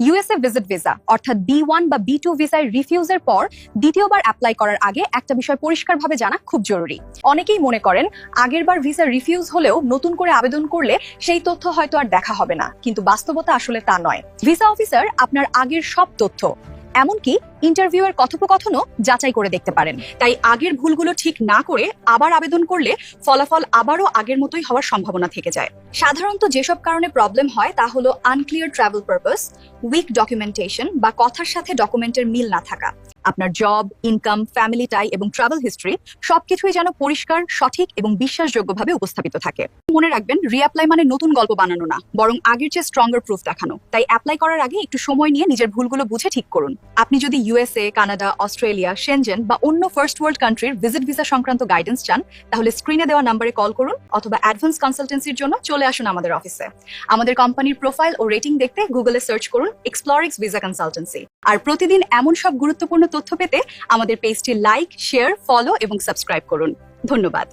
USA visit visa অর্থাৎ B1 বা B2 ভিসায় রিফিউজের পর দ্বিতীয়বার অ্যাপ্লাই করার আগে একটা বিষয় পরিষ্কারভাবে জানা খুব জরুরি। অনেকেই মনে করেন আগেরবার ভিসা রিফিউজ হলেও নতুন করে আবেদন করলে সেই তথ্য হয়তো আর দেখা হবে না, কিন্তু বাস্তবতা আসলে তা নয়। ভিসা অফিসার আপনার আগের সব তথ্য, এমনকি ইন্টারভিউয়ের কথোপকথনও যাচাই করে দেখতে পারেন। তাই আগের ভুলগুলো ঠিক না করে আবার আবেদন করলে ফলাফল আবারও আগের মতোই হওয়ার সম্ভাবনা থেকে যায়। সাধারণত যেসব কারণে প্রবলেম হয় তা হলো unclear travel purpose, weak documentation বা কথার সাথে ডকুমেন্টের মিল না থাকা। আপনার জব, ইনকাম, ফ্যামিলি টাই এবং ট্রাভেল হিস্ট্রি সবকিছুই যেন পরিষ্কার, সঠিক এবং বিশ্বাসযোগ্যভাবে উপস্থাপিত থাকে। মনে রাখবেন, রিঅ্যাপ্লাই মানে নতুন গল্প বানানো না, বরং আগের চেয়ে স্ট্রঙ্গার প্রুফ দেখানো। তাই অ্যাপ্লাই করার আগে একটু সময় নিয়ে নিজের ভুলগুলো বুঝে ঠিক করুন। আপনি যদি ইউএসএ, কানাডা, অস্ট্রেলিয়া, শেনজেন বা অন্য ফার্স্ট ওয়ার্ল্ড কান্ট্রির ভিজিট ভিসা সংক্রান্ত গাইডেন্স চান, তাহলে স্ক্রিনে দেওয়া নাম্বারে কল করুন অথবা অ্যাডভান্স কনসালটেন্সির জন্য চলে আসুন আমাদের অফিসে। আমাদের কোম্পানির প্রোফাইল ও রেটিং দেখতে গুগলে সার্চ করুন এক্সপ্লোরিক্স ভিসা কনসালটেন্সি। আর প্রতিদিন এমন সব গুরুত্বপূর্ণ তথ্য পেতে আমাদের পেজটি লাইক, শেয়ার, ফলো এবং সাবস্ক্রাইব করুন। ধন্যবাদ।